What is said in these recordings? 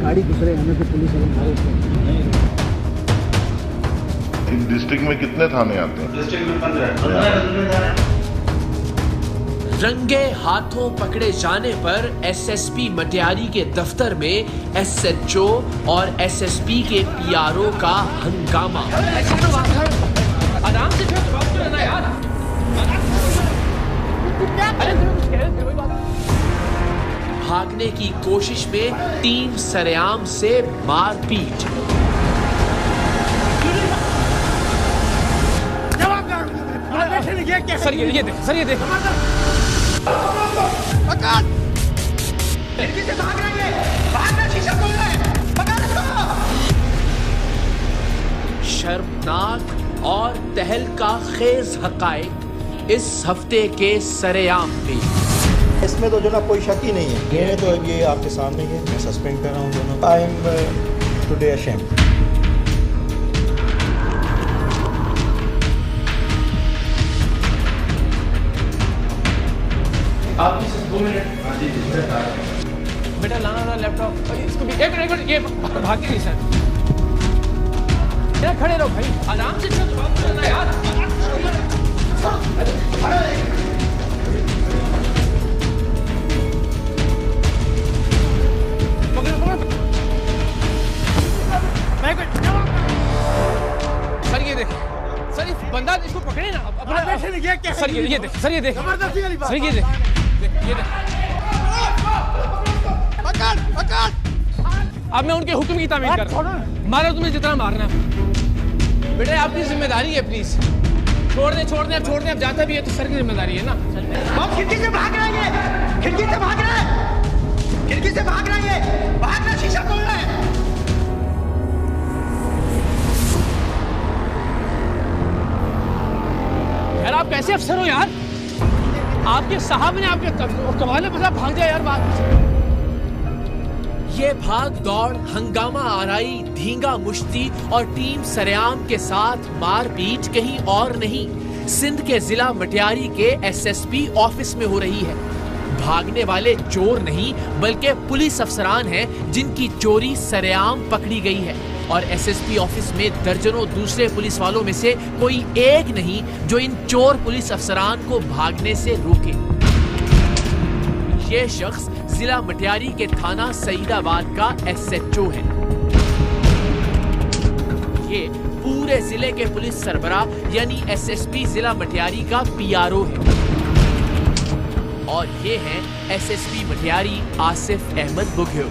गाड़ी दूसरे आने से पुलिस वाले मारे उसको। इस डिस्ट्रिक्ट में कितने थाने आते हैं? डिस्ट्रिक्ट में 15 रंगे हाथों पकड़े जाने पर एसएसपी मटियारी के दफ्तर में एसएचओ और एसएसपी के पीआरओ का हंगामा। आराम से यार। भागने की कोशिश में टीम सरेआम से मारपीट। सर ये देख, सर ये देख। शर्मनाक और तहलका खेज हकायक इस हफ्ते के सरेआम में। इसमें तो जो ना कोई शक ही नहीं है। ये तो ये आपके सामने ही है। मैं सस्पेंड कर रहा हूँ दोनों। I am today ashamed. आप 2 मिनट बेटा लाना ना लैपटॉप। इसको भी एक मिनट ये भाग नहीं सर। खड़े रहो भाई, आराम से चलो यार। सर ये देख, सर इस बंदा इसको पकड़े ना अपना। सर ये देख, सर ये देख, सर ये देख, ये देख। अब मैं उनके हुक्म की तामील कर रहा हूँ। मारो तुम्हें जितना मारना। बेटा आपकी जिम्मेदारी है, प्लीज छोड़ दे अब जाता भी है तो सर की जिम्मेदारी है ना। आप खिड़की से भाग रहे हैं, खिड़की से भाग रहे हैं, खिड़की से भाग रहे हैं, भाग रहे, शीशा तोड़ रहे हैं। यार आप कैसे अफसर हो यार? आपके साहब ने आपके कमाल में पता भाग जाए यार बात। ये भाग दौड़, हंगामा आराई, धींगा मुश्ती और टीम सरेआम के साथ मारपीट कहीं और नहीं, सिंध के जिला मटियारी के एसएसपी ऑफिस में हो रही है। भागने वाले चोर नहीं बल्कि पुलिस अफसरान हैं जिनकी चोरी सरेआम पकड़ी गई है। और एसएसपी ऑफिस में दर्जनों दूसरे पुलिस वालों में से कोई एक नहीं जो इन चोर पुलिस अफसरान को भागने से रोके। ये शख्स जिला मटियारी के थाना सईदाबाद का एसएचओ है। ये पूरे जिले के पुलिस सरबराह यानी एसएसपी जिला मटियारी का पीआरओ है। और ये हैं एसएसपी मटियारी आसिफ अहमद बुघेल।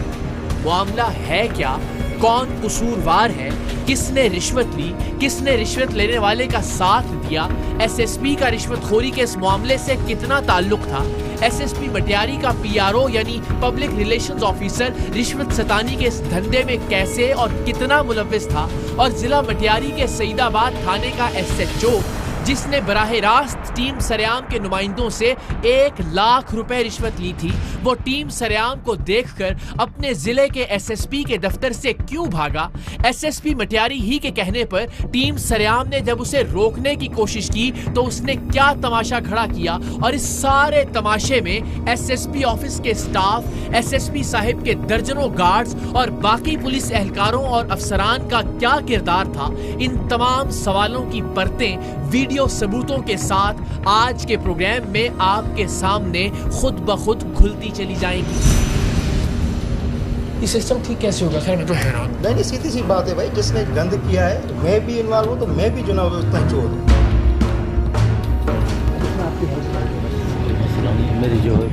मामला है क्या? कौन कसूरवार है? किसने रिश्वत ली? किसने रिश्वत लेने वाले का साथ दिया? एसएसपी का रिश्वतखोरी के इस मामले से कितना ताल्लुक था? एसएसपी मटियारी का पीआरओ यानी पब्लिक रिलेशंस ऑफिसर रिश्वत सतानी के इस धंधे में कैसे और कितना मुलव्विस था? और जिला मटियारी के सईदाबाद थाने का एसएचओ जिसने बराह रास्त टीम सरेआम के नुमाइंदों से 1 लाख रुपए रिश्वत ली थी, वो टीम सरेआम को देखकर अपने जिले के एसएसपी के दफ्तर से क्यों भागा? एसएसपी मटियारी ही के कहने पर टीम सरेआम ने जब उसे रोकने की कोशिश की तो उसने क्या तमाशा खड़ा किया? और इस सारे तमाशे में एसएसपी ऑफिस के स्टाफ, एसएसपी साहिब के दर्जनों गार्ड्स और बाकी पुलिस एहलकारों और अफसरान का क्या किरदार था? इन तमाम सवालों की परतें वीडियो सबूतों के साथ आज के प्रोग्राम में आपके सामने खुद ब खुद खुलती चली जाएंगी। ये सिस्टम ठीक कैसे होगा? खैर मैं तो हैरान। नहीं, सीधी सी बात है भाई, जिसने गंद किया है मैं भी इन्वॉल्व हूँ तो मैं भी जो ना उतना चोर हूँ। मेरी जो है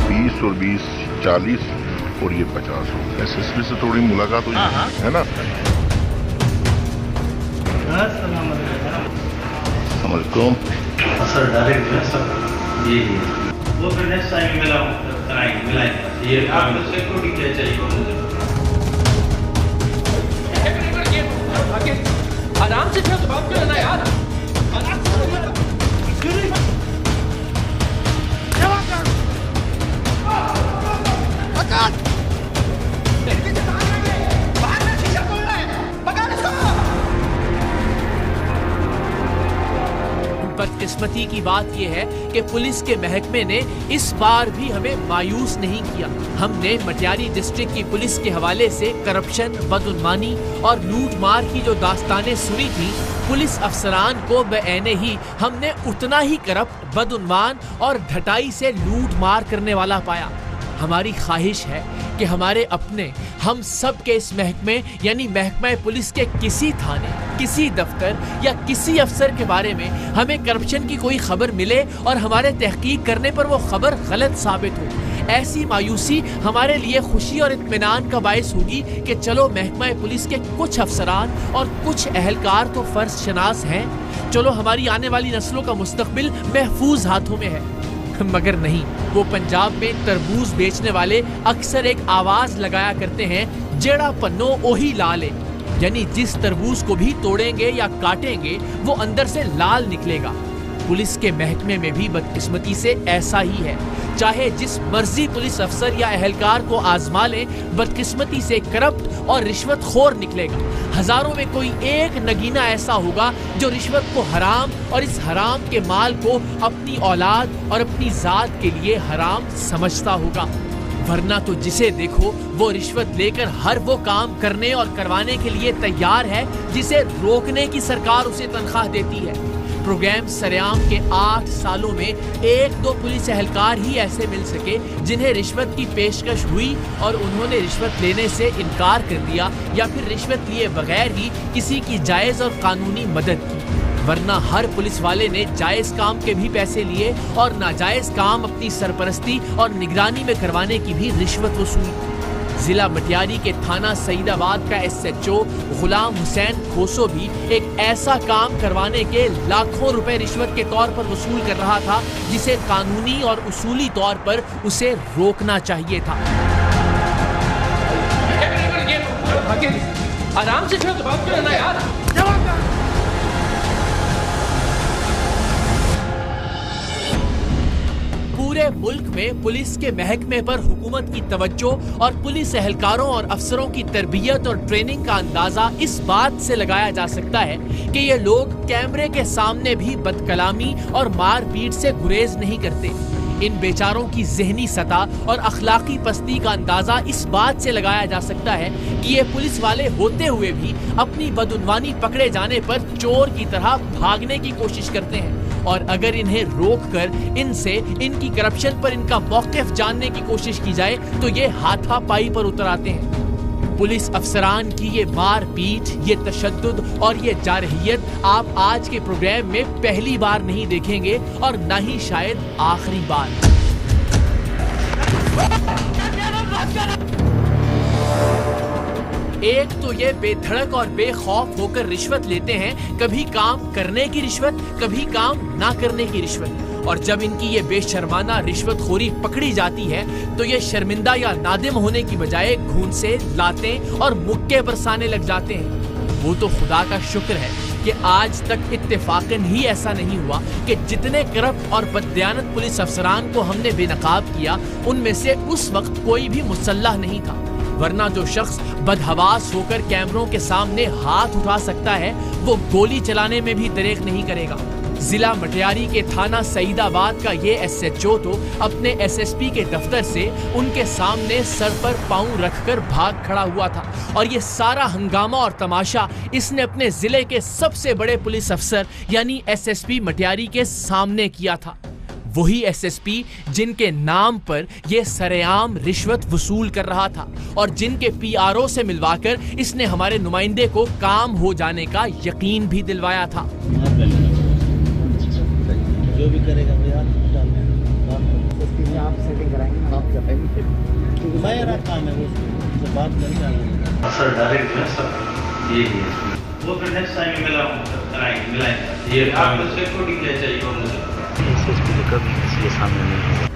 20 और 20 40 और ये 50 हो। एसएसपी से थोड़ी मुलाकात हुई है ना? अस्सलामुअलैकुम। सर डायरेक्ट सर ये वो फिर नेक्स्ट टाइम मिलाएंगे ये आप सिक्योरिटी क्या चाहिए? आराम से फिर बात करना यार। बदकिस्मती की बात यह है कि पुलिस के महकमे ने इस बार भी हमें मायूस नहीं किया। हमने मटियारी डिस्ट्रिक्ट की पुलिस के हवाले से करप्शन, बदउनवानी और लूटमार की जो दास्तानें सुनी थी, पुलिस अफसरान को बेऐने ही हमने उतना ही करप्ट, बदउनवान और ढटाई से लूट मार करने वाला पाया। हमारी ख्वाहिश है कि हमारे अपने, हम सब के इस महकमे यानी महकमा पुलिस के किसी थाने, किसी दफ्तर या किसी अफसर के बारे में हमें करप्शन की कोई खबर मिले और हमारे तहकीक करने पर वो खबर गलत साबित हो। ऐसी मायूसी हमारे लिए खुशी और इत्मीनान का बायस होगी कि चलो महकमा पुलिस के कुछ अफसरान और कुछ अहलकार तो फर्ज शनास हैं, चलो हमारी आने वाली नस्लों का मुस्तकबिल महफूज हाथों में है। मगर नहीं, वो पंजाब में तरबूज बेचने वाले अक्सर एक आवाज लगाया करते हैं, जेड़ा पन्नो ओही लाल है, यानी जिस तरबूज को भी तोड़ेंगे या काटेंगे वो अंदर से लाल निकलेगा। पुलिस के महकमे में भी बदकिस्मती से ऐसा ही है। चाहे जिस मर्जी पुलिस अफसर या अहलकार को आजमा लें, बदकिस्मती से करप्ट और रिश्वतखोर निकलेगा। हजारों में कोई एक नगीना ऐसा होगा जो रिश्वत को हराम और इस हराम के माल को अपनी औलाद और अपनी जात के लिए हराम समझता होगा। वरना तो जिसे देखो वो रिश्वत लेकर हर वो काम करने और करवाने के लिए तैयार है जिसे रोकने की सरकार उसे तनख्वाह देती है। प्रोग्राम सरेआम के 8 सालों में 1-2 पुलिस एहलकार ही ऐसे मिल सके जिन्हें रिश्वत की पेशकश हुई और उन्होंने रिश्वत लेने से इनकार कर दिया या फिर रिश्वत लिए बगैर ही किसी की जायज और कानूनी मदद की। वरना हर पुलिस वाले ने जायज काम के भी पैसे लिए और नाजायज काम अपनी सरपरस्ती और निगरानी में करवाने की भी रिश्वत वसूली। जिला मटियारी के थाना सईदाबाद का SHO गुलाम हुसैन खोसो भी एक ऐसा काम करवाने के लाखों रुपए रिश्वत के तौर पर वसूल कर रहा था जिसे कानूनी और उसूली तौर पर उसे रोकना चाहिए था। आराम से बात करो ना यार। पूरे मुल्क में पुलिस के महकमे पर हुकूमत की तवज्जो और पुलिस एहलकारों और अफसरों की तरबियत और ट्रेनिंग का अंदाजा इस बात से लगाया जा सकता है कि ये लोग कैमरे के सामने भी बदकलामी और मारपीट से गुरेज नहीं करते। इन बेचारों की ज़हनी सतह और अखलाकी पस्ती का अंदाजा इस बात से लगाया जा सकता है कि ये पुलिस वाले होते हुए भी अपनी बदउनवानी पकड़े जाने पर चोर की तरह भागने की कोशिश करते हैं और अगर इन्हें रोककर इनसे इनकी करप्शन पर इनका मौक़िफ़ जानने की कोशिश की जाए तो ये हाथापाई पर उतर आते हैं। पुलिस अफसरान की ये मारपीट, ये तशद्दुद और ये जारहियत आप आज के प्रोग्राम में पहली बार नहीं देखेंगे और न ही शायद आखिरी बार। एक तो ये बेधड़क और बेखौफ होकर रिश्वत लेते हैं, कभी काम करने की रिश्वत, कभी काम ना करने की रिश्वत। और जब इनकी ये बेशर्माना रिश्वतखोरी पकड़ी जाती है तो ये शर्मिंदा या नादिम होने की बजाय घूंसे, लातें और मुक्के बरसाने लग जाते हैं। वो तो खुदा का शुक्र है कि आज तक इत्तेफाकन ही ऐसा नहीं हुआ कि जितने करप्ट और बददियानत पुलिस अफसरान को हमने बेनकाब किया उनमें से उस वक्त कोई भी मुसल्लह नहीं था। वरना जो शख्स बदहवास होकर कैमरों के सामने हाथ उठा सकता है वो गोली चलाने में भी दरेक नहीं करेगा। जिला मटियारी के थाना सईदाबाद का ये SHO तो अपने SSP के दफ्तर से उनके सामने सर पर पांव रखकर भाग खड़ा हुआ था और ये सारा हंगामा और तमाशा इसने अपने जिले के सबसे बड़े पुलिस अफसर यानी SSP मटियारी के सामने किया था। वही SSP जिनके नाम पर ये सरेआम रिश्वत वसूल कर रहा था और जिनके PRO से मिलवाकर इसने हमारे नुमाइंदे को काम हो जाने का यकीन भी दिलवाया था। जो भी करेगा भैया आप सेटिंग कराएंगे, आप बताएंगे। मेरा काम है वो बात करके सर डायरेक्ट है सर ये वो फिर नेक्स्ट टाइम मिलाएंगे ये आपको सिक्योरिटी क्या चाहिए और मुझे SSP कभी किसी के सामने नहीं है।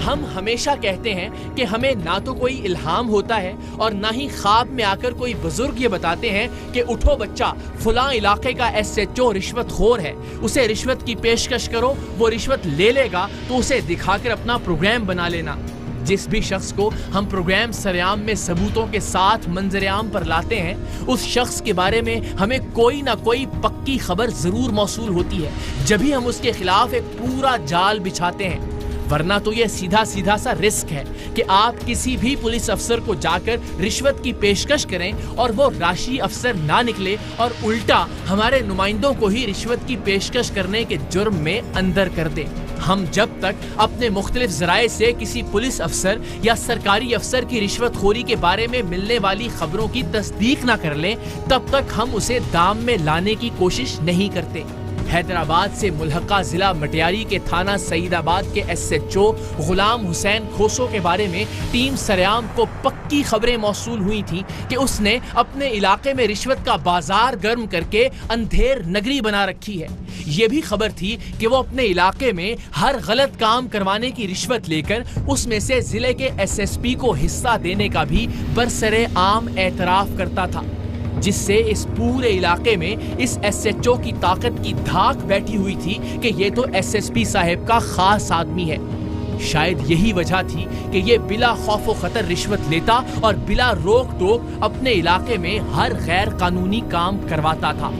हम हमेशा कहते हैं कि हमें ना तो कोई इल्हाम होता है और ना ही ख्वाब में आकर कोई बुजुर्ग ये बताते हैं कि उठो बच्चा, फलां इलाके का SHO रिश्वतखोर है, उसे रिश्वत की पेशकश करो, वो रिश्वत ले लेगा तो उसे दिखाकर अपना प्रोग्राम बना लेना। जिस भी शख्स को हम प्रोग्राम सरेआम में सबूतों के साथ मंजरेआम पर लाते हैं, उस शख्स के बारे में हमें कोई ना कोई पक्की खबर जरूर मौसूल होती है, जब भी हम उसके खिलाफ एक पूरा जाल बिछाते हैं। वरना तो यह सीधा सीधा सा रिस्क है कि आप किसी भी पुलिस अफसर को जाकर रिश्वत की पेशकश करें और वो राशि अफसर ना निकले और उल्टा हमारे नुमाइंदों को ही रिश्वत की पेशकश करने के जुर्म में अंदर कर दे। हम जब तक अपने मुख्तलिफ जराए से किसी पुलिस अफसर या सरकारी अफसर की रिश्वतखोरी के बारे में मिलने वाली खबरों की तस्दीक ना कर लें, तब तक हम उसे दाम में लाने की कोशिश नहीं करते। हैदराबाद से मुल्हका जिला मटियारी के थाना सईदाबाद के SHO गुलाम हुसैन खोसो के बारे में टीम सरेआम को पक्की खबरें मौसूल हुई थी कि उसने अपने इलाके में रिश्वत का बाजार गर्म करके अंधेर नगरी बना रखी है। ये भी खबर थी कि वो अपने इलाके में हर गलत काम करवाने की रिश्वत लेकर उसमें से जिले के SSP को हिस्सा देने का भी बरसरे आम एतराफ करता था, जिससे इस पूरे इलाके में इस SHO की ताकत की धाक बैठी हुई थी कि ये तो SSP साहब का खास आदमी है। शायद यही वजह थी कि ये बिला खौफ व खतर रिश्वत लेता और बिला रोक टोक अपने इलाके में हर गैर कानूनी काम करवाता था।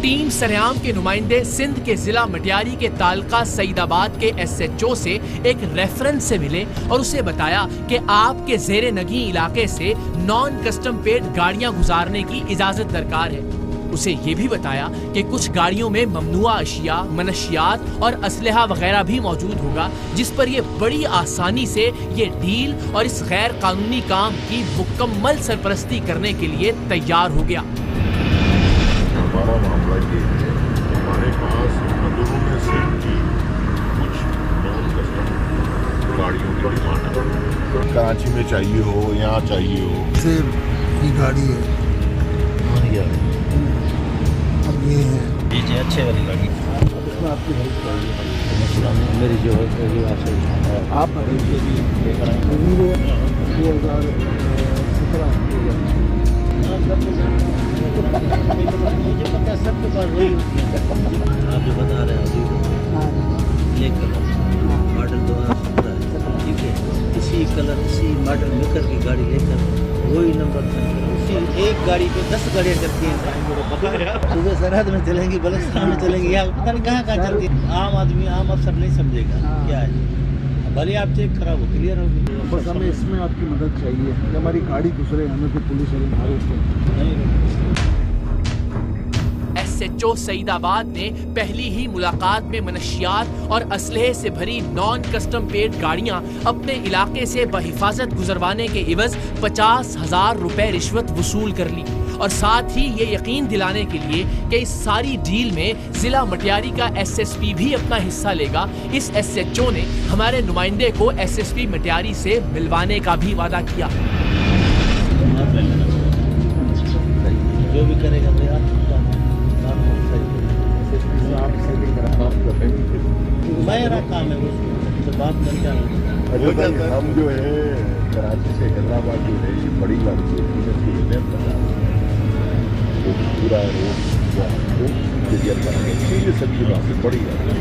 टीम सरेआम के नुमाइंदे सिंध के जिला मटियारी के तालका सईदाबाद के SHO से एक रेफरेंस से मिले और उसे बताया कि आपके जेरे नगी इलाके से नॉन कस्टम पेड गाड़ियां गुजारने की इजाजत दरकार है। उसे ये भी बताया कि कुछ गाड़ियों में ममनुआ अशिया, मनशियात और असलहा वगैरह भी मौजूद होगा, जिस पर ये बड़ी आसानी से ये डील और इस गैर कानूनी काम की मुकम्मल सरपरस्ती करने के लिए तैयार हो गया। हमारा मामला ये है, हमारे पास मजदूरों में से कुछ नॉन कस्टम गाड़ियों की डिमांड है। कराची में चाहिए हो, यहाँ चाहिए हो, सेब की गाड़ी है, अब ये है जी अच्छे वाली गाड़ी, उसमें आपकी हेल्प चाहिए। मेरी जो है आप के भी लेकर आएंगे 2017 मुझे पता है सबके पास वही होती है। आप जो बता रहे हैं लेकर मॉडल 2017 ठीक है, इसी कलर इसी मॉडल मेकर की गाड़ी लेकर वही नंबर उसी एक गाड़ी पे 10 गाड़ियाँ चलती हैं। सुबह सरहद में चलेंगी, बलुचिस्तान में चलेंगी, या पता नहीं कहाँ कहाँ चलती है। आम आदमी आम अफसर नहीं समझेगा क्या है, भले आप चेक कराओ क्लियर होगी। बस हमें इसमें आपकी मदद चाहिए कि हमारी गाड़ी गुजरे, हमें तो पुलिस वाले मारे तो। SHO सईदाबाद ने पहली ही मुलाकात में मनशियात और असलहे से भरी नॉन कस्टम पेड गाड़ियां अपने इलाके से बहिफाजत गुजरवाने के इवज 50,000 रुपए रिश्वत वसूल कर ली और साथ ही ये यकीन दिलाने के लिए कि इस सारी डील में जिला मटियारी का SSP भी अपना हिस्सा लेगा, इस SHO ने हमारे नुमाइंदे को SSP मटियारी से मिलवाने का भी वादा किया। जो भी करेगा मेरा काम है उससे बात करके हम जो है कराची से हैदराबाद जो है ये बड़ी गाड़ी है, वो पूरा रोड क्लियर कराएंगे, सीधे सच्ची बात है, बड़ी गाड़ी।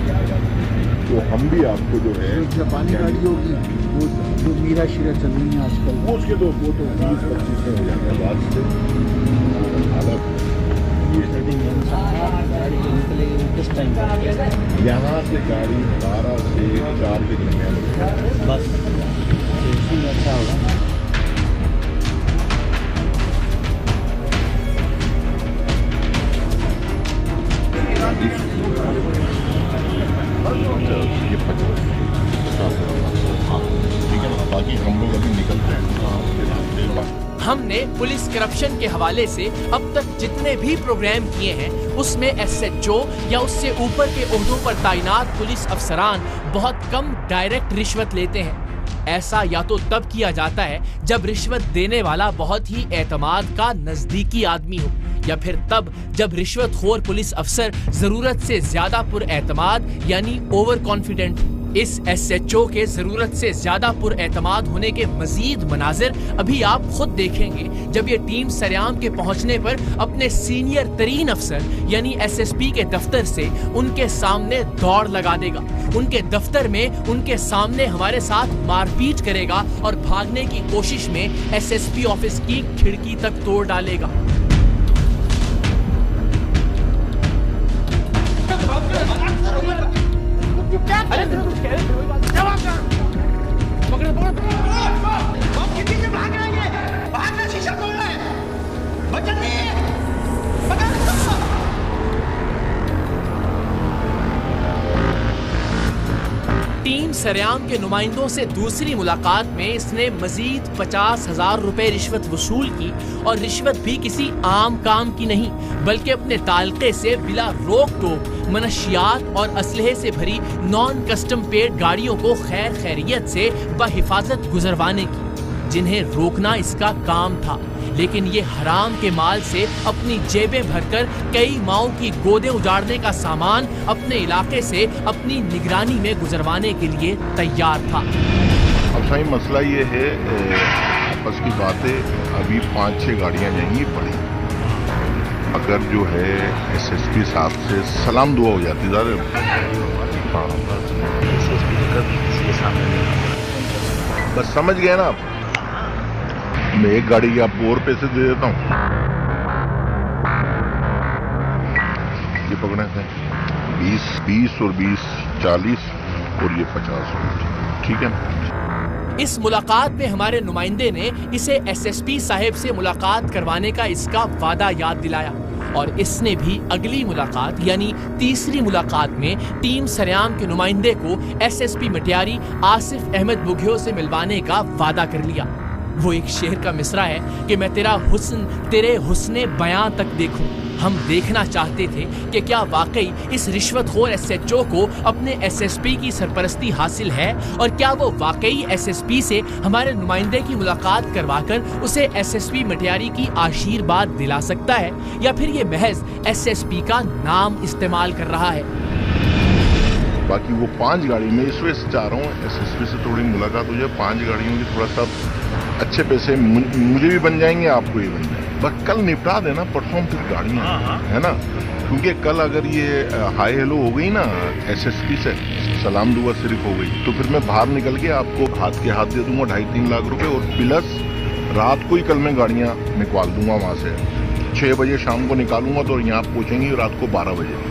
तो हम भी आपको जो है जापानी गाड़ी होगी वो जो मीरा शीरा चल रही है आजकल, वो उसके तो 20-25 में हो जाता है बाद से हालत। गाड़ी जो निकलेगी किस टाइम यहाँ से गाड़ी 12 से 4 के दरमियान बस इसी में अच्छा होगा। ये 50 ठीक है ना, बाकी हम लोग अभी निकलते हैं। हमने पुलिस करप्शन के हवाले से अब तक जितने भी प्रोग्राम किए हैं उसमें SHO या उससे ऊपर के ओहदों पर तैनात पुलिस अफसरान बहुत कम डायरेक्ट रिश्वत लेते हैं। ऐसा या तो तब किया जाता है जब रिश्वत देने वाला बहुत ही एतमाद का नजदीकी आदमी हो, या फिर तब जब रिश्वतखोर पुलिस अफसर जरूरत से ज्यादा पुरएतमाद यानी ओवर कॉन्फिडेंट। इस एसएचओ के जरूरत से ज्यादा पुरएतमाद होने के मजीद मनाजिर अभी आप खुद देखेंगे जब ये टीम सरेआम के पहुंचने पर अपने सीनियर तरीन अफसर यानी एसएसपी के दफ्तर से उनके सामने दौड़ लगा देगा, उनके दफ्तर में उनके सामने हमारे साथ मारपीट करेगा और भागने की कोशिश में एसएसपी ऑफिस की खिड़की तक तोड़ डालेगा। टीम सरेआम के नुमाइंदों से दूसरी मुलाकात में इसने मजीद 50,000 रुपए रिश्वत वसूल की और रिश्वत भी किसी आम काम की नहीं बल्कि अपने ताल्के से बिला रोक टोक मनशियात और असलहे से भरी नॉन कस्टम पेड गाड़ियों को खैर खैरियत से बहिफाजत गुजरवाने की, जिन्हें रोकना इसका काम था। लेकिन ये हराम के माल से अपनी जेबें भरकर कई माओं की गोदें उजाड़ने का सामान अपने इलाके से अपनी निगरानी में गुजरवाने के लिए तैयार था। अब सही मसला ये है, आपस की बातें अभी 5-6 गाड़ियां यहीं पड़ी, अगर जो है एसएसपी साहब से सलाम दुआ हो जाती ज़्यादा। हाँ एसएसपी तो कभी किसी के सामने नहीं, बस समझ गए ना आप। मैं एक गाड़ी के आपको और पैसे दे देता हूँ, ये पकड़े थे 20 और 20 40 और ये 50, ठीक है। इस मुलाकात में हमारे नुमाइंदे ने इसे एसएसपी साहब से मुलाकात करवाने का इसका वादा याद दिलाया और इसने भी अगली मुलाकात यानी तीसरी मुलाकात में टीम सरेआम के नुमाइंदे को एसएसपी मटियारी आसिफ अहमद बुघियो से मिलवाने का वादा कर लिया। वो एक शेर का मिसरा है कि मैं तेरा हुस्न तेरे हुस्ने बयां तक देखूं। हम देखना चाहते थे कि क्या वाकई इस रिश्वतखोर एसएचओ को अपने एसएसपी की सरपरस्ती हासिल है और क्या वो वाकई एसएसपी से हमारे नुमाइंदे की मुलाकात करवाकर उसे एसएसपी मटियारी की आशीर्वाद दिला सकता है या फिर ये महज एसएसपी का नाम इस्तेमाल कर रहा है। बाकी वो 5 गाड़ी में इस वजह से चाह रहा हूँ एसएसपी से थोड़ी मुलाकात हो जाए। 5 गाड़ियों की थोड़ा सा अच्छे पैसे मुझे भी बन जाएंगे, आपको भी बन जाएंगे। बस कल निपटा देना, परसों फिर गाड़ियाँ है ना, क्योंकि कल अगर ये हाई हेलो हो गई ना एसएसपी से सलाम दुआ सिर्फ हो गई तो फिर मैं बाहर निकल के आपको हाथ के हाथ दे दूंगा 2.5-3 लाख रुपए और प्लस रात को ही कल मैं गाड़ियाँ निकाल दूंगा वहाँ से। 6 बजे शाम को निकालूंगा तो यहाँ पहुँचेंगी रात को 12 बजे।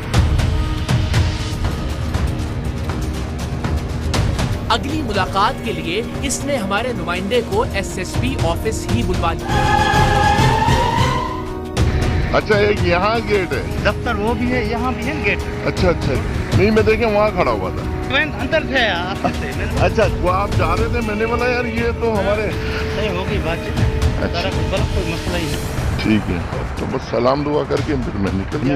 अगली मुलाकात के लिए इसने हमारे नुमाइंदे को एसएसपी ऑफिस ही बुलवा लिया। अच्छा एक यहाँ गेट है, दफ्तर वो भी है, यहाँ भी है गेट। अच्छा नहीं मैं देखे वहाँ खड़ा हुआ था, ट्रेन अंदर थे आप। अच्छा वो आप जा रहे थे, मैंने बोला यार ये तो हमारे नहीं होगी बातचीत। अच्छा कोई मसला ही नहीं, ठीक है। तो बस सलाम दुआ करके फिर मैं निकल गई।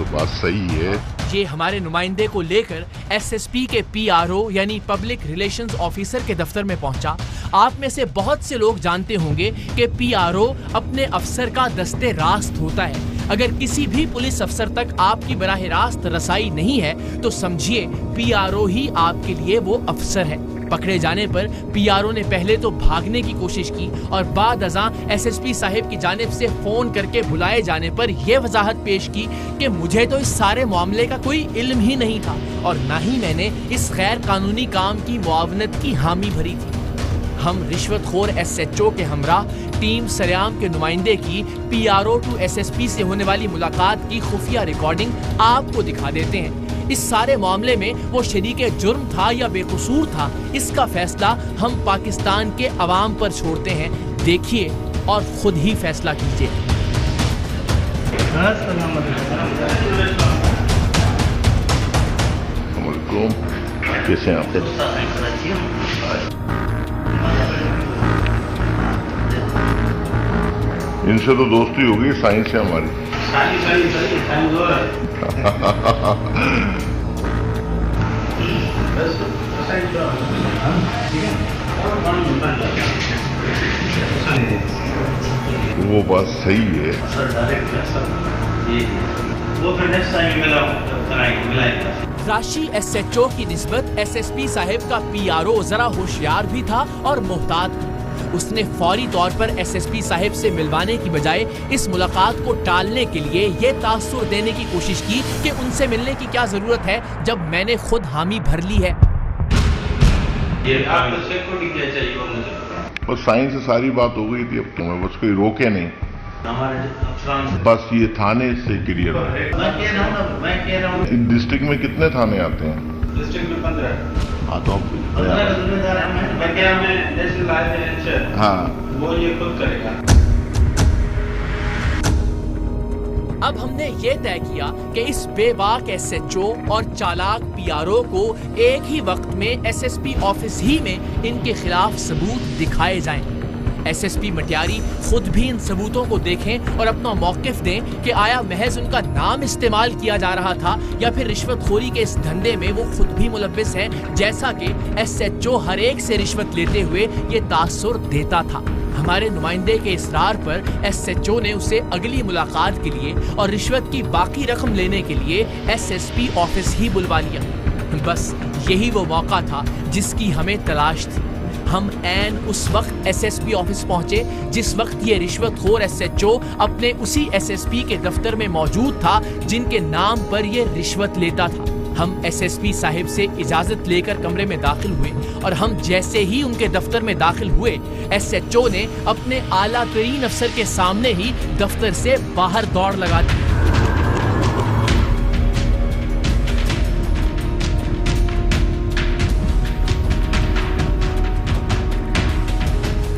बात सही है। ये हमारे नुमाइंदे को लेकर एसएसपी के पीआरओ यानी पब्लिक रिलेशंस ऑफिसर के दफ्तर में पहुंचा। आप में से बहुत से लोग जानते होंगे कि पीआरओ अपने अफसर का दस्ते रास्त होता है। अगर किसी भी पुलिस अफसर तक आपकी बराह रास्त रसाई नहीं है तो समझिए पीआरओ ही आपके लिए वो अफसर है। पकड़े जाने पर पीआरओ ने पहले तो भागने की कोशिश की और बाद अज़ां एसएसपी साहब की जानिब से फोन करके बुलाए जाने पर यह वजाहत पेश की कि मुझे तो इस सारे मामले का कोई इल्म ही नहीं था और ना ही मैंने इस गैर कानूनी काम की मुआवनत की हामी भरी थी। हम रिश्वतखोर एसएचओ के हमरा टीम सरेआम के नुमाइंदे की पीआरओ टू एसएसपी से होने वाली मुलाकात की खुफिया रिकॉर्डिंग आपको दिखा देते हैं। इस सारे मामले में वो शरीके जुर्म था या बेकसूर था, इसका फैसला हम पाकिस्तान के अवाम पर छोड़ते हैं। देखिए और खुद ही फैसला कीजिए। कैसे हैं आप? इनसे तो दोस्ती होगी, साइंस है हमारी। वो बात सही है। वो फिर नेक्स्ट टाइम मिलाएंगे। राशि SHO की निस्बत SSP साहब का PRO जरा होशियार भी था और मोहतात। उसने फौरी तौर पर SSP साहब से मिलवाने की बजाय इस मुलाकात को टालने के लिए ये तासुर देने की कोशिश की कि उनसे मिलने की क्या जरूरत है जब मैंने खुद हामी भर ली है। ये आपको सिक्योरिटी क्या चाहिए वो मुझे बताओ। बस साइंस से सारी बात हो गई थी, अब तो मैं बस कोई रोके नहीं, हमारे अफसरान से बस ये थाने से क्लियर है। मैं कह रहा हूँ डिस्ट्रिक्ट में कितने थाने आते हैं? डिस्ट्रिक्ट में 15। हाँ तो जिम्मेदार मैं कह रहा हूँ नेशनल हाईवे, हाँ वो ये खुद करेगा। अब हमने ये तय किया कि इस बेबाक SHO और चालाक PRO को एक ही वक्त में SSP ऑफिस ही में इनके खिलाफ सबूत दिखाए जाएं। SSP मटियारी खुद भी इन सबूतों को देखें और अपना मौकिफ दें कि आया महज उनका नाम इस्तेमाल किया जा रहा था या फिर रिश्वतखोरी के इस धंधे में वो खुद भी मुलव्विस हैं, जैसा कि SHO हर एक से रिश्वत लेते हुए ये तासुर देता था। हमारे नुमाइंदे के इसरार पर SHO ने उसे अगली मुलाकात के लिए और रिश्वत की बाकी रकम लेने के लिए SSP ऑफिस ही बुलवा लिया। बस यही वो मौका था जिसकी हमें तलाश थी। हम ऐन उस वक्त SSP ऑफिस पहुंचे जिस वक्त ये रिश्वतखोर SHO अपने उसी SSP के दफ्तर में मौजूद था जिनके नाम पर ये रिश्वत लेता था। हम SSP साहिब से इजाजत लेकर कमरे में दाखिल हुए और हम जैसे ही उनके दफ्तर में दाखिल हुए SHO ने अपने आला तरीन अफसर के सामने ही दफ्तर से बाहर दौड़ लगा दी।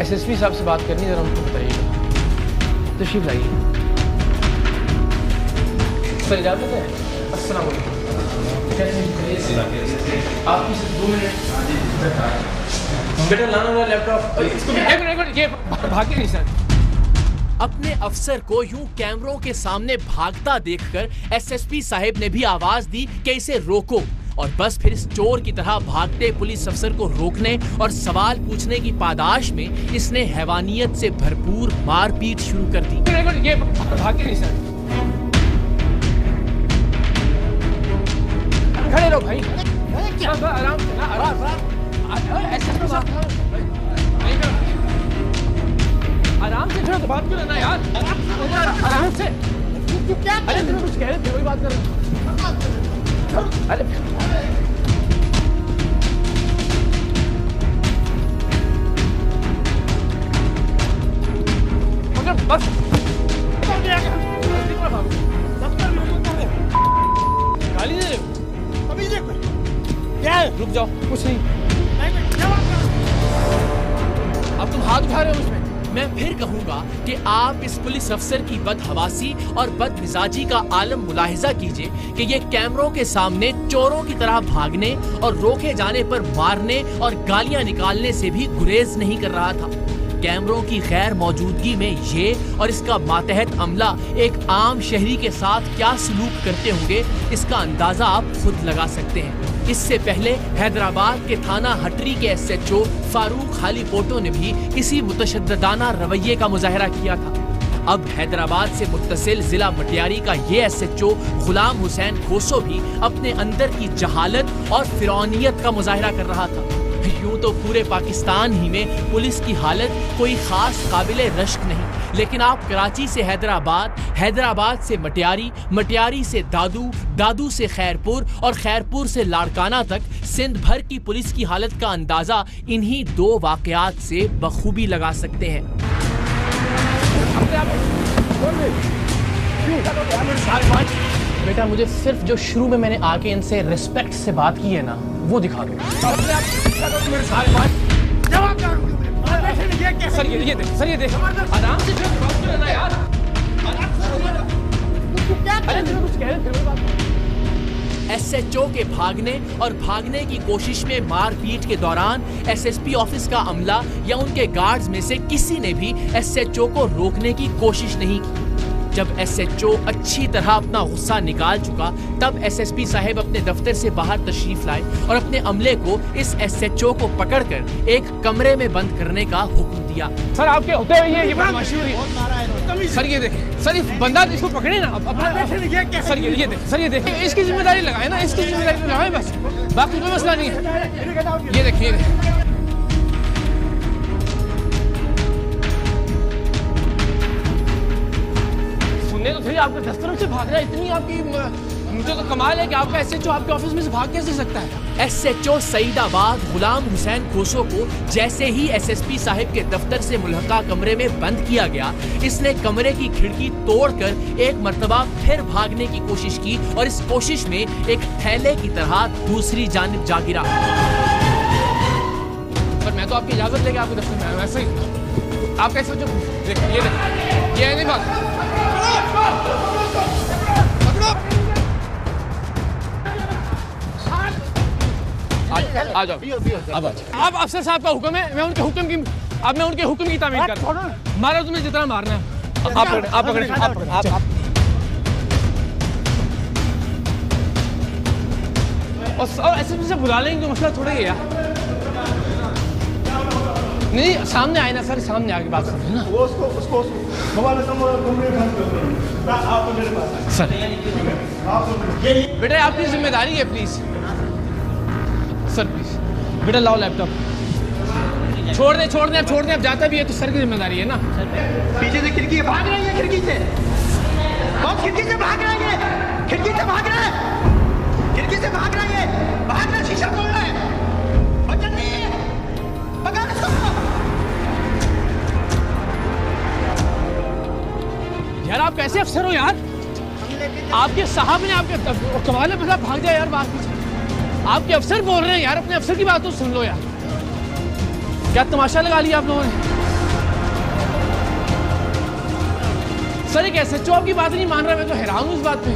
SSP साहब से बात करनी है, जरा उनको बताइएगा। तशरीफ लाइए। सर इजाजत है? अस्सलाम वालेकुम। आपकी सिर्फ 2 मिनट। बेटा लाना हुआ लैपटॉप। एक मिनट ये भागे नहीं सर। अपने अफसर को यूं कैमरों के सामने भागता देखकर SSP साहब ने भी आवाज दी कि इसे रोको, और बस फिर इस चोर की तरह भागते पुलिस अफसर को रोकने और सवाल पूछने की पादाश में इसने हैवानियत से भरपूर मारपीट शुरू कर दी। ये भागे नहीं सर। खड़े रहो भाई। आराम से ना, आराम। आराम से खड़े, बात करो ना यार। आराम से। अरे तुम कुछ कह रहे थे, वही बात कर रहे। अरे बस गाली दे रहे हो? क्या है? रुक जाओ, कुछ नहीं। अब तुम हाथ उठा रहे हो मुझ में। मैं फिर कहूंगा कि आप इस पुलिस अफसर की बदहवासी और बदमिजाजी का आलम मुलाहिजा कीजिए कि ये कैमरों के सामने चोरों की तरह भागने और रोके जाने पर मारने और गालियां निकालने से भी गुरेज नहीं कर रहा था। कैमरों की गैर मौजूदगी में ये और इसका मातहत अमला एक आम शहरी के साथ क्या सलूक करते होंगे, इसका अंदाजा आप खुद लगा सकते हैं। इससे पहले हैदराबाद के थाना हटरी के SHO फारूक हालीपोटो ने भी इसी मुतशद्दिदाना रवैये का मुजाहरा किया था। अब हैदराबाद से मुत्तसिल जिला मटियारी का ये SHO गुलाम हुसैन खोसो भी अपने अंदर की जहालत और फिरौनियत का मुजाहरा कर रहा था। यूं तो पूरे पाकिस्तान ही में पुलिस की हालत कोई खास काबिले रश्क नहीं, लेकिन आप कराची से हैदराबाद, हैदराबाद से मटियारी, मटियारी से दादू, दादू से खैरपुर और खैरपुर से लाड़काना तक सिंध भर की पुलिस की हालत का अंदाजा इन्हीं 2 वाकयात से बखूबी लगा सकते हैं। बेटा मुझे सिर्फ जो शुरू में मैंने आके इनसे रिस्पेक्ट से बात की है ना, वो दिखा दो। सर ये देख, सर ये देख, आराम से बात करो ना यार। अरे तुम कुछ कह रहे थे, बात SHO के भागने और भागने की कोशिश में मारपीट के दौरान SSP ऑफिस का अमला या उनके गार्ड्स में से किसी ने भी SHO को रोकने की कोशिश नहीं की। जब SHO अच्छी तरह अपना गुस्सा निकाल चुका, तब SSP साहब अपने दफ्तर से बाहर तशरीफ लाए और अपने अमले को इस SHO को पकड़कर एक कमरे में बंद करने का हुक्म दिया। सर आपके होते हुए ये बदमाशी हो रही है। सर ये देखें, सर ये बंदा इसको पकड़े ना अपना। सर ये देखें, सर ये देखें, इसकी जिम्मेदारी लगाए ना, इसकी जिम्मेदारी लगाए बस, बाकी कोई मसला नहीं है। ये देखिए, सुनने तो थे आपके दफ्तर से भाग रहा है, इतनी आपकी मुझे तो कमाल है कि आपका एसएचओ आपके ऑफिस में से भाग कैसे सकता है। एसएचओ सईदाबाद गुलाम हुसैन खोसो को जैसे ही एसएसपी साहब के दफ्तर से मुल्हका कमरे में बंद किया गया, इसने कमरे की खिड़की तोड़कर एक मर्तबा फिर भागने की कोशिश की और इस कोशिश में एक थैले की तरह दूसरी जानिब जा गिरा। पर मैं तो आपकी इजाजत लेके आपके दफ्तर में आया, वैसे ही आप कैसे ये नहीं बात। आ जाओ, अब अफसर साहब का हुक्म है, मैं उनके हुक्म की तामील कर रहा हूं। मारो तुम्हें जितना मारना है, आप पकड़े। और ऐसे से बुला लेंगे तो मसला थोड़ा ही है यार। नहीं सामने आए ना सर, सामने आके बात करें ना। उसको सर बेटा आपकी जिम्मेदारी है, प्लीज सर, प्लीज बेटा लाओ लैपटॉप। छोड़ दे अब जाता भी है तो सर की जिम्मेदारी है ना। पीछे से खिड़की भाग रही है, खिड़की से खिड़की से भाग रही है, खिड़की से भाग रहा है, खिड़की से भाग रही है, भाग रहा, शीशा तोड़ रहा है, जल्दी पकड़ इसको। यार आप कैसे अफसर हो यार, आपके साहब ने आपके कमाल है, मतलब भाग जाए यार बात पीछे। आपके अफसर बोल रहे हैं यार, अपने अफसर की बात तो सुन लो यार। क्या तमाशा लगा लिया आप लोगों ने। सर एक एसएचओ आपकी बात नहीं मान रहा, मैं तो हैरान हूं इस बात पे।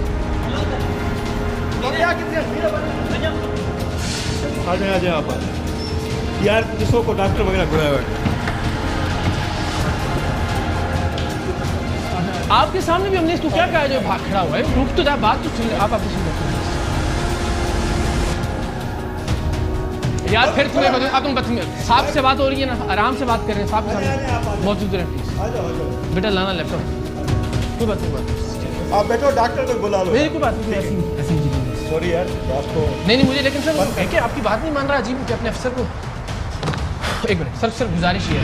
आ जाए आप यार, जिसको को डॉक्टर वगैरह बुलाया हुआ। आपके सामने भी हमने इसको क्या कहा जो भाग खड़ा हुआ है, रुक तो जा, बात तो सुन ले। आप अपनी यार फिर तुम्हें आप तुम साहब से बात हो रही है ना, आराम से बात कर रहे हैं, साहब के सामने मौजूद रहे प्लीज। बेटा लाना लैपटॉप, कोई बात नहीं, आप बैठो, डॉक्टर को बुला लो। नहीं कोई बात नहीं, ऐसी सॉरी यार आपको। नहीं मुझे, लेकिन सर कह के आपकी बात नहीं मान रहा, अजीब कि अपने अफसर को। एक मिनट सर गुजारिश है।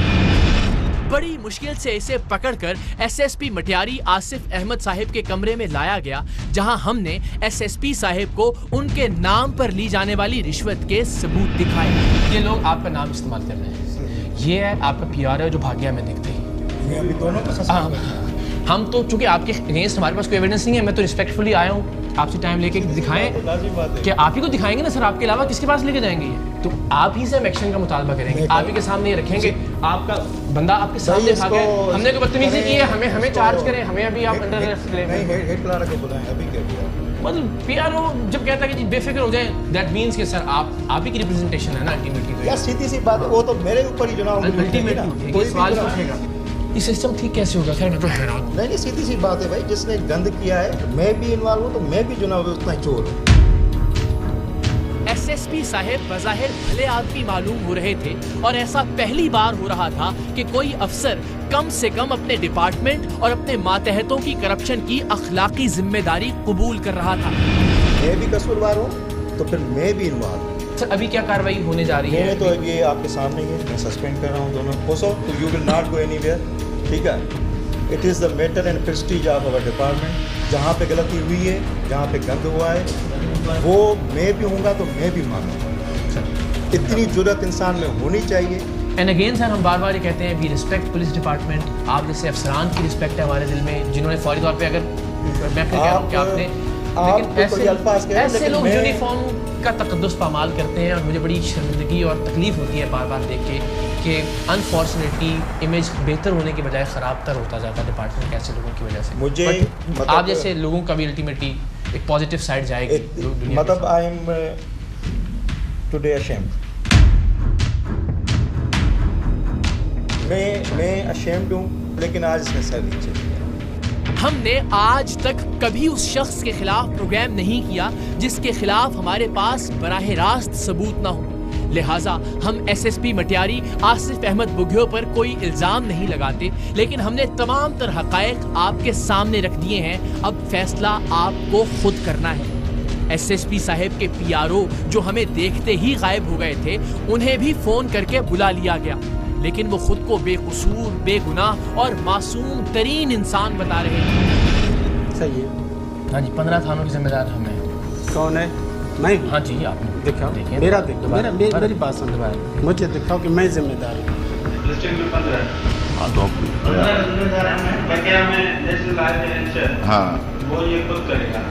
बड़ी मुश्किल से इसे पकड़कर एसएसपी मटियारी आसिफ अहमद साहिब के कमरे में लाया गया, जहां हमने एसएसपी साहिब को उनके नाम पर ली जाने वाली रिश्वत के सबूत दिखाए। ये लोग आपका नाम इस्तेमाल कर रहे हैं, ये है आपका पीआर है जो भाग गया, मैं देखते ही। हम तो चूंकि आपके अगेंस्ट हमारे पास कोई एविडेंस नहीं है, मैं तो रिस्पेक्टफुली आया हूँ आपसे टाइम लेके दिखाएं कि आप ही को दिखाएंगे ना सर, आपके अलावा किसके पास लेके जाएंगे ये? तो आप ही से हम एक्शन का मुतालबा करेंगे, आप ही के सामने रखेंगे। आपका बंदा आपके सामने खा गया, हमने कोई बदतमीजी की है, हमें चार्ज करें, हमें अभी आप अंडर अरेस्ट ले। मतलब पीआरओ जब कहता है कि बेफिक्र हो जाए, दैट मींस कि सर आप ही की रिप्रेजेंटेशन है ना अल्टीमेटली। यार सीधी सी बात है, वो तो मेरे ऊपर ही जनाब अल्टीमेटली कोई सवाल उठेगा। ये सिस्टम ठीक कैसे होगा? खैर मैं तो हैरान हूं। नहीं सीधी सी बात है भाई, जिसने गंद किया है, मैं भी इन्वॉल्व हूँ, तो मैं भी जनाब उतना ही चोर हूँ। एसएसपी साहब बज़ाहिर भले आदमी मालूम हो रहे थे और ऐसा पहली बार हो रहा था कि कोई अफसर कम से कम अपने डिपार्टमेंट और अपने मातहतों की करप्शन की अखलाकी जिम्मेदारी कबूल कर रहा था। मैं भी कसूरवार हूँ तो फिर मैं भी इन्वॉल्व हूँ। सर अभी क्या कार्रवाई होने जा रही है? तो ये आपके सामने ही है, मैं सस्पेंड कर रहा हूँ दोनों को, तो you will not go anywhere, ठीक है? It is the matter and prestige of our department. जहाँ पे गलती हुई है, जहाँ पे गंद हुआ है, वो मैं भी हूँगा तो मैं भी मानूंगा। इतनी जुर्रत इंसान में होनी चाहिए। एंड अगेन सर हम बार बार ये कहते हैं वी रिस्पेक्ट पुलिस डिपार्टमेंट। आप जैसे अफसरान की रिस्पेक्ट है हमारे दिल में, जिन्होंने फौरी तौर पे, अगर मैं फिर कह रहा हूँ कि आपने, लेकिन ऐसे लोग यूनिफॉर्म का तकद्दुस पामाल करते हैं और मुझे बड़ी शर्मिंदगी और तकलीफ होती है बार बार देख के कि अनफॉर्चुनेटली इमेज बेहतर होने की बजाय ख़राब तर होता जाता है डिपार्टमेंट ऐसे लोगों की वजह से। मुझे आप जैसे लोगों का भी अल्टीमेटली एक पॉजिटिव साइड जाएगी। मतलब आई एम टुडे अशेम्ड, मैं अशेम्ड हूँ, लेकिन आज इसमें सर नीचे। हमने आज तक कभी उस शख्स के खिलाफ प्रोग्राम नहीं किया जिसके खिलाफ हमारे पास बराह रास्त सबूत ना हो, लिहाजा हम एसएसपी मटियारी आसिफ अहमद बुघियो पर कोई इल्जाम नहीं लगाते, लेकिन हमने तमाम तर हकायक आपके सामने रख दिए हैं। अब फैसला आपको खुद करना है। एसएसपी साहब के पीआरओ जो हमें देखते ही गायब हो गए थे, उन्हें भी फोन करके बुला लिया गया, लेकिन वो खुद को बेकसूर, बेगुनाह और मासूम तरीन इंसान बता रहे हैं। सही है। हाँ जी, 15 थानों के जिम्मेदार हम हैं। कौन है? मैं हूँ। हाँ जी, आप दिखाओ, देखिए, मेरा देखो, मेरी बात सुनो, मुझे दिखाओ कि मैं जिम्मेदार हूँ। डिस्ट्रिक्ट में 15 हाँ तो 15 जिम्मेदार हैं। बकिया में नेशनल हाईवे इंश्योरेंस, हाँ वो ये खुद करेगा।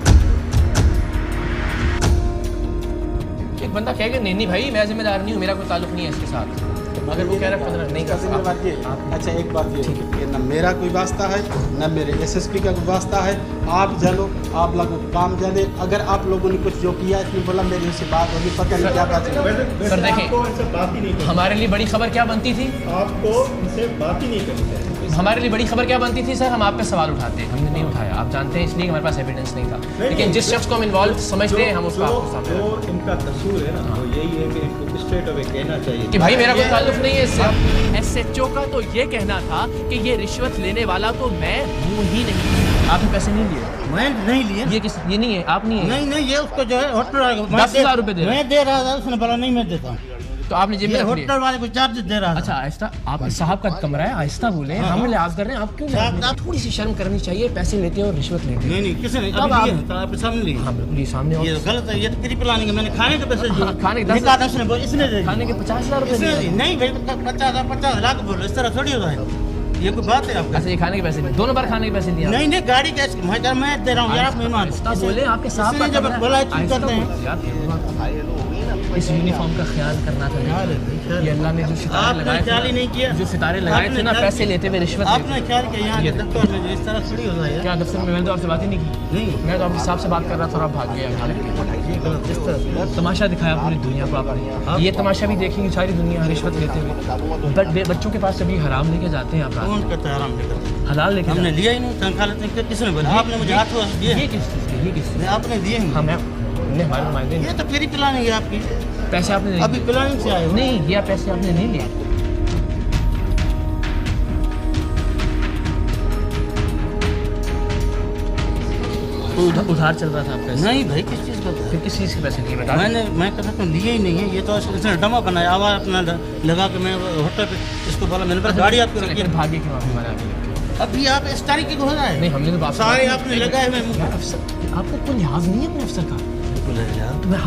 एक बंदा कहेगा नहीं भाई मैं जिम्मेदार नहीं हूँ, मेरा कोई ताल्लुक नहीं है इसके साथ। अगर वो कह रहा है 15 नहीं कर सकता। अच्छा एक बात ये कि न मेरा कोई वास्ता है, न मेरे एसएसपी का कोई वास्ता है। आप जानो, आप लोगों को काम जाने। अगर आप लोगों ने कुछ जो किया, इसने बोला मेरी उससे बात होगी, पता नहीं क्या बात है। सर देखें, हमारे लिए बड़ी खबर क्या बनती थी? आपको इनसे बात ही नहीं करनी चाहिए। हमारे लिए बड़ी खबर क्या बनती थी सर? हम आप पे सवाल उठाते हैं, हमने नहीं उठाया, आप जानते हैं, इसलिए हमारे पास एविडेंस नहीं था। लेकिन जिस शख्स को हम इन्वॉल्व समझते हैं, हम उसको आपके सामने जो इनका कसूर है ना, वो यही है कि इनको स्ट्रेट अवे कहना चाहिए कि भाई मेरा कोई ताल्लुक नहीं है इससे। एसएचओ का तो ये कहना था कि ये रिश्वत लेने वाला तो मैं हूँ ही नहीं। आपने पैसे नहीं लिए? मैं नहीं लिए। ये नहीं है, आप नहीं है? नहीं, ये उसको जो है होटल 10,000 रुपए दे रहा है। मैं दे रहा था, उसने बोला नहीं मैं देता हूँ। तो आपने जेब में रख लिया? होटल वाले को चार्ज दे रहा था। अच्छा आहिस्ता, आप साहब का कमरा है, आहिस्ता बोले, हम लिहाज कर रहे हैं, आप क्यों आप थोड़ी सी शर्म करनी चाहिए। पैसे लेते हैं और रिश्वत लेते हैं। नहीं किसी ने तब आपके सामने लिए। हाँ बिल्कुल, ये सामने। ये गलत है, ये तो प्री प्लानिंग है। मैंने खाने के पैसे दिए, खाने के इसने खाने के 50,000 रुपए नहीं भाई, 50 लाख बोलो, इस तरह थोड़ी होता है। ये कोई बात है आपका? अच्छा, ये खाने के पैसे दोनों बार खाने के पैसे दिए? नहीं गाड़ी कैश मैं दे रहा हूँ यार, आप मेहमान बोले आपके साहब का जब बोला चीज करते हैं। इस यूनिफॉर्म का ख्याल करना था यार। ये अल्लाह ने जो सितारे लगाए, ख्याल ही नहीं किया। जो सितारे लगाए थे ना, पैसे लेते हुए रिश्वत आपने ख्याल किया? यहाँ के दफ्तर में जो इस तरह थोड़ी होता है। क्या दफ्तर में? मैंने तो आपसे बात ही नहीं की। नहीं, मैं तो आपके साहब से बात कर रहा था और आप भाग गया। तमाशा दिखाया पूरी दुनिया को आपने। ये तमाशा भी देखेंगे सारी दुनिया रिश्वत लेते हुए। बट बच्चों के पास अभी हराम लेके जाते हैं आप। कौन कहता है हराम लेकर? हलाल लेके हमने लिया ही नहीं। तनख्वाह लेते किसने बोला? आपने मुझे हाथ दिए? ये किस चीज़ के? ये किस चीज़? आपने दिए हैं? हमें हमारे नुमाइंदे। ये तो प्री प्लानिंग है आपकी। पैसे आपने अभी प्लानिंग से आए हो? नहीं, ये पैसे आपने नहीं लिए। उधार चल रहा था आपका? नहीं भाई, किस चीज़ का? फिर किस चीज़ के पैसे लिए? बता। मैं कहता तो लिए ही नहीं है। ये तो इसने डमा बनाया, आवाज अपना लगा के मैं होटल पे इसको बोला मेरे पास गाड़ी आपकी रखी है। भाग्य क्यों आपने मारा? अभी आप इस तारीख को हो रहा है? नहीं, हमने तो सारे आपने लगाए हुए। आपको कोई लिहाज नहीं है अपने अफसर का? तो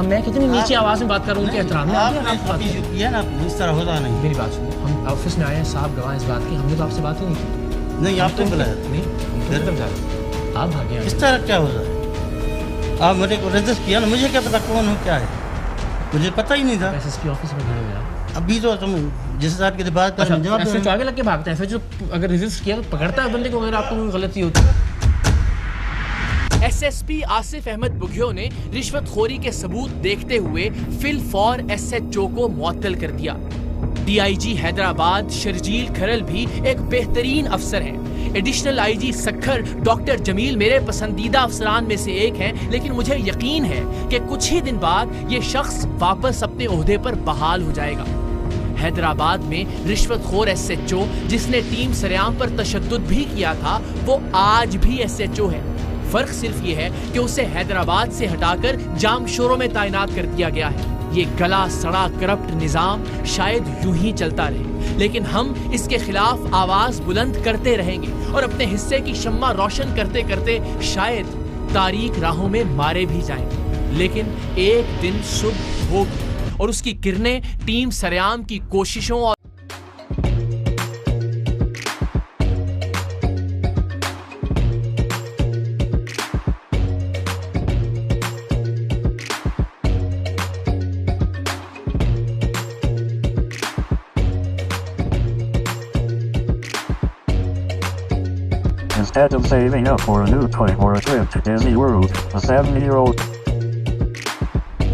मैं कितनी नीची आवाज में बात कर रहा हूँ, उनके एहतराम में आपने किया ना, इस तरह होता नहीं। मेरी बात सुनिए, हम ऑफिस में आए हैं, साहब गवाह इस बात की, हमने तो आपसे बात ही नहीं की। नहीं, आपने बुलाया नहीं, फिर तब जा रहे आप भागे। इस तरह क्या हो रहा है? आप मेरे को रजिस्टर किया ना, मुझे क्या पता कौन हो क्या है, मुझे पता ही नहीं था। एसएसपी ऑफिस में गए हो? अभी तो तुम जिस हिसाब की बात कर रहे हो, ऐसे आगे लग के भागते हैं। जो अगर रजिस्टर किया तो पकड़ता है बंदे को अगर आपको कोई गलती होती है। एसएसपी आसिफ अहमद बुघियो ने रिश्वतखोरी के सबूत देखते हुए फिलफौर एसएचओ को मुअत्तल कर दिया। डीआईजी हैदराबाद शर्जील खरल भी एक बेहतरीन अफसर हैं। Additional IG Sukkur doctor Jamil मेरे पसंदीदा अफसरान में से एक हैं, लेकिन मुझे यकीन है कि कुछ ही दिन बाद ये शख्स वापस अपने ओहदे पर बहाल हो जाएगा। हैदराबाद में रिश्वतखोर एसएचओ जिसने टीम सरेआम पर तशद्दुद भी किया था, वो आज भी एसएचओ है। फर्क सिर्फ ये है कि उसे हैदराबाद से हटाकर जामशोरों में तैनात कर दिया गया है। ये गला सड़ा करप्ट निजाम शायद यूं ही चलता रहे, लेकिन हम इसके खिलाफ आवाज बुलंद करते रहेंगे और अपने हिस्से की शम्मा रोशन करते करते शायद तारीक राहों में मारे भी जाएंगे। लेकिन एक दिन सुबह होगी और उसकी किरणें टीम सरेआम की कोशिशों और Instead of saving up for a new toy or a trip to Disney World, a 70-year-old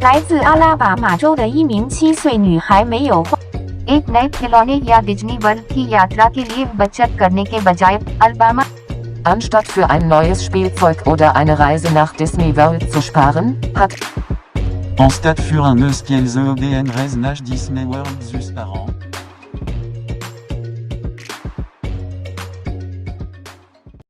来自阿拉巴马州的一名7岁女孩没有花 एक नए खिलौने या डिज्नी वर्ल्ड की यात्रा के लिए बचत करने के बजाय Alabama Anstatt für ein neues Spielzeug oder eine Reise nach Disney World zu sparen, hat En stade für un neues pielze oder een reis nach Disney World zu sparen.